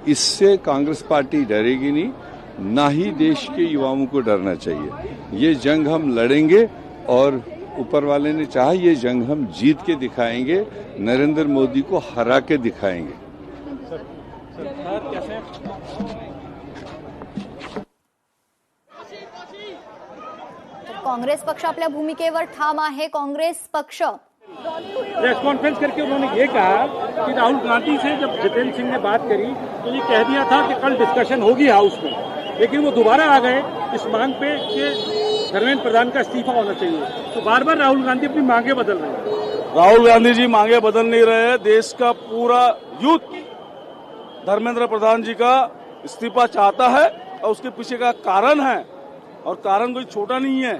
इससे कांग्रेस पार्टी डरेगी नहीं, ना ही देश के युवाओं को डरना चाहिए। ये जंग हम लड़ेंगे और ऊपर वाले ने चाहा ये जंग हम जीत के दिखाएंगे, नरेंद्र मोदी को हरा के दिखाएंगे। कांग्रेस पक्ष आपल्या भूमिकेवर ठाम आहे। कांग्रेस पक्ष प्रेस कॉन्फ्रेंस करके उन्होंने ये कहा कि राहुल गांधी से जब जितेंद्र सिंह ने बात करी तो ये कह दिया था कि कल डिस्कशन होगी हाउस में, लेकिन वो दोबारा आ गए इस मांग पे कि धर्मेंद्र प्रधान का इस्तीफा होना चाहिए। तो बार बार राहुल गांधी अपनी मांगे बदल रहे हैं। राहुल गांधी जी मांगे बदल नहीं रहे हैं। देश का पूरा यूथ धर्मेंद्र प्रधान जी का इस्तीफा चाहता है और उसके पीछे का कारण है, और कारण कोई छोटा नहीं है।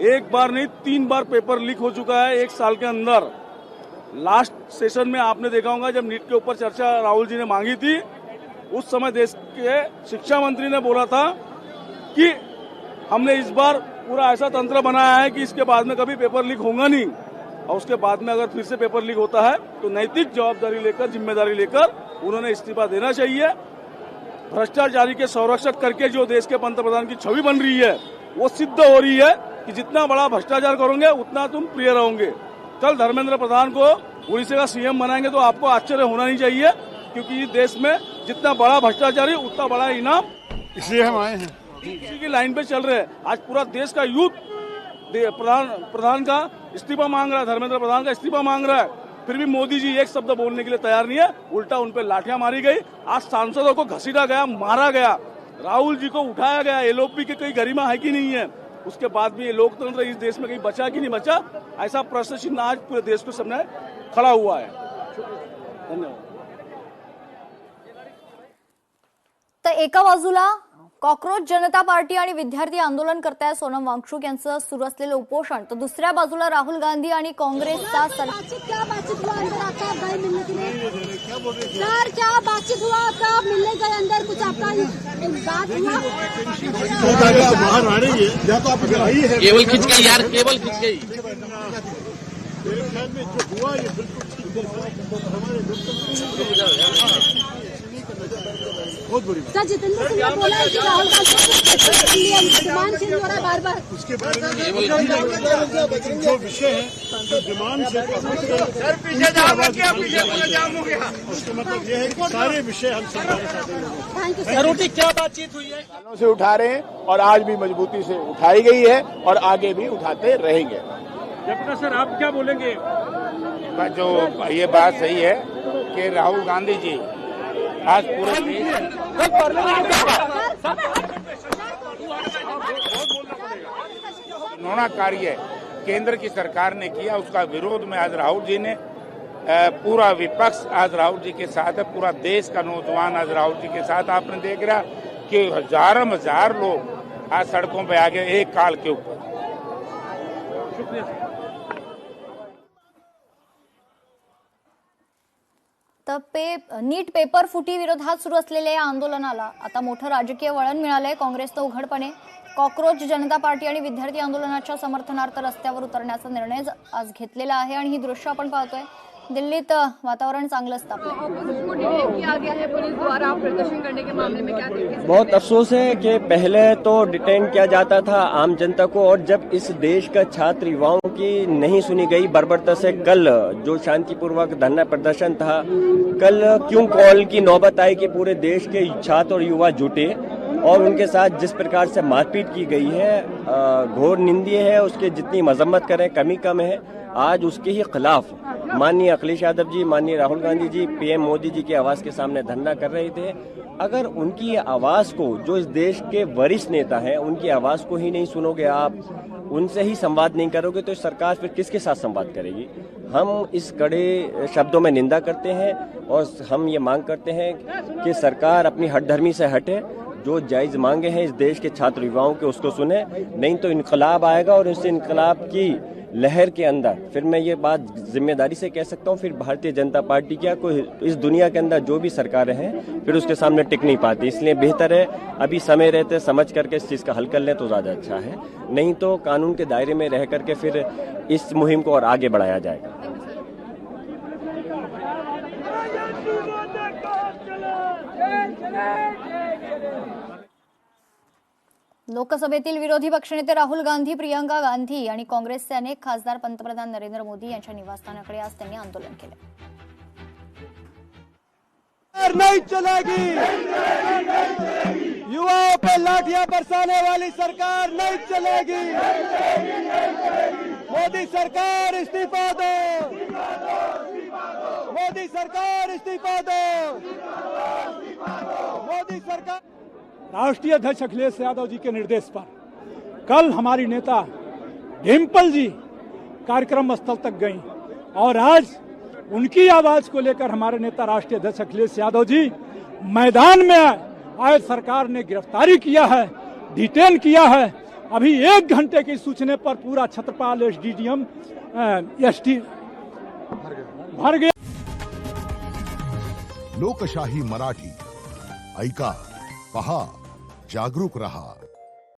एक बार नहीं 3 बार पेपर लीक हो चुका है 1 साल के अंदर। लास्ट सेशन में आपने देखा होगा जब नीट के ऊपर चर्चा राहुल जी ने मांगी थी, उस समय देश के शिक्षा मंत्री ने बोला था कि हमने इस बार पूरा ऐसा तंत्र बनाया है कि इसके बाद में कभी पेपर लीक होगा नहीं, और उसके बाद में अगर फिर से पेपर लीक होता है तो नैतिक जवाबदारी लेकर, जिम्मेदारी लेकर उन्होंने इस्तीफा देना चाहिए। भ्रष्टाचारी के संरक्षक करके जो देश के पंतप्रधान की छवि बन रही है वो सिद्ध हो रही है कि जितना बड़ा भ्रष्टाचार करोगे उतना तुम प्रिय रहोगे। कल धर्मेंद्र प्रधान को उड़ीसा का सीएम बनाएंगे तो आपको आश्चर्य होना नहीं चाहिए, क्योंकि देश में जितना बड़ा भ्रष्टाचारी उतना बड़ा इनाम। इसलिए हम आए हैं, इसी की लाइन पे चल रहे हैं। आज पूरा देश का यूथ प्रधान का इस्तीफा मांग रहा है, धर्मेंद्र प्रधान का इस्तीफा मांग रहा है, फिर भी मोदी जी एक शब्द बोलने के लिए तैयार नहीं है। उल्टा उन पर लाठियां मारी गई। आज सांसदों को घसीटा गया, मारा गया, राहुल जी को उठाया गया। एलओपी की कोई गरिमा है कि नहीं है? उसके बाद भी ये लोकतंत्र इस देश में कहीं बचा कि नहीं बचा, ऐसा प्रश्न चिन्ह आज पूरे देश के सामने खड़ा हुआ है। धन्यवाद। तर एका बाजूला कॉकरोच जनता पार्टी आणि विद्यार्थी आंदोलन करताय सोनम वांगचुक यांचं सुरू असलेलं उपोषण, तर दुसऱ्या बाजूला राहुल गांधी आणि काँग्रेसचा क्या बातचीत हुआ अंदर आपका गए मिलने के लिए? सर क्या बातचीत हुआ आपका, आप मिलने गए अंदर, कुछ आपका बात हुआ? बाहर आ रही है या तो आप केबल खिंच गई यार, केबल खिंच गई। मेरे ख्याल में जो हुआ ये बिल्कुल हमारे बहुत बुरी बात। सर जितेंद्र सिंह ने बोला है कि राहुल गांधी मान चेंज हो रहा है बार बार, उसके बारे में जो विषय है जो डिमांड से उसका मतलब यह है कि सारे विषय हम समझाने चाहते हैं। रोटी क्या बातचीत हुई है? से उठा रहे हैं और आज भी मजबूती से उठाई गई है और आगे भी उठाते रहेंगे। जयप्रकाश सर आप क्या बोलेंगे? जो ये बात सही है कि राहुल गांधी जी आज पूरे घिनौना कार्य केंद्र की सरकार ने किया, उसका विरोध में आज राहुल जी ने, पूरा विपक्ष आज राहुल जी के साथ है, पूरा देश का नौजवान आज राहुल जी के साथ। आपने देख रहा कि हजार लोग आज सड़कों पे आ गए एक काल के ऊपर। तर नीट पेपर फुटी विरोधात सुरू असलेल्या या आंदोलनाला आता मोठं राजकीय वळण मिळालंय। काँग्रेसनं उघडपणे कॉकरोच जनता पार्टी आणि विद्यार्थी आंदोलनाच्या समर्थनार्थ रस्त्यावर उतरण्याचा निर्णय आज घेतलेला आहे आणि ही दृश्य आपण पाहतोय। दिल्लीत वातावरण चांगलंच तापलंय। बहुत अफसोस है कि पहले तो डिटेन किया जाता था आम जनता को, और जब इस देश का छात्र युवाओं की नहीं सुनी गई बर्बरता से, कल जो शांतिपूर्वक धरना प्रदर्शन था, कल क्यों कॉल की नौबत आई कि पूरे देश के छात्र और युवा जुटे और उनके साथ जिस प्रकार से मारपीट की गई है घोर निंदनीय है। उसके जितनी मजम्मत करें कमी कम है। आज उसके ही खिलाफ माननीय अखिलेश यादव जी, माननीय राहुल गांधी जी पीएम मोदी जी की आवाज के सामने धरना कर रहे थे। अगर उनकी आवाज को, जो इस देश के वरिष्ठ नेता हैं, उनकी आवाज को ही नहीं सुनोगे आप, उनसे ही संवाद नहीं करोगे, तो सरकार फिर किसके साथ संवाद करेगी? हम इस कड़े शब्दों में निंदा करते हैं और हम ये मांग करते हैं कि सरकार अपनी हठधर्मी से हटे, जो जायज मांगे हैं इस देश के छात्र युवाओं के उसको सुने, नहीं तो इनकलाब आएगा और इस इनकलाब की लहर के अंदर फिर मैं ये बात जिम्मेदारी से कह सकता हूँ, फिर भारतीय जनता पार्टी क्या कोई इस दुनिया के अंदर जो भी सरकारें हैं फिर उसके सामने टिक नहीं पाती। इसलिए बेहतर है अभी समय रहते समझ करके इस चीज़ का हल कर लें तो ज़्यादा अच्छा है, नहीं तो कानून के दायरे में रह करके फिर इस मुहिम को और आगे बढ़ाया जाएगा। लोकसभेतील विरोधी पक्षनेते राहुल गांधी, प्रियंका गांधी आणि काँग्रेसचे अनेक खासदार पंतप्रधान नरेंद्र मोदी यांच्या निवासस्थानाकडे आज त्यांनी आंदोलन केलं. नहीं चलेगी, युवाओं पे लाठियां बरसाने वाली सरकार नहीं चलेगी. मोदी सरकार इस्तीफा दो, मोदी सरकार इस्तीफा दो, मोदी सरकार. राष्ट्रीय अध्यक्ष अखिलेश यादव जी के निर्देश पर कल हमारी नेता डिम्पल जी कार्यक्रम स्थल तक गईं और आज उनकी आवाज को लेकर हमारे नेता राष्ट्रीय अध्यक्ष अखिलेश यादव जी मैदान में आए. सरकार ने गिरफ्तारी किया है, डिटेन किया है. अभी 1 घंटे की सूचना पर पूरा छत्रपाल एसडीडीएम एसटी भर गया. लोकशाही मराठी ऐका, पहा, जागरूक रहा.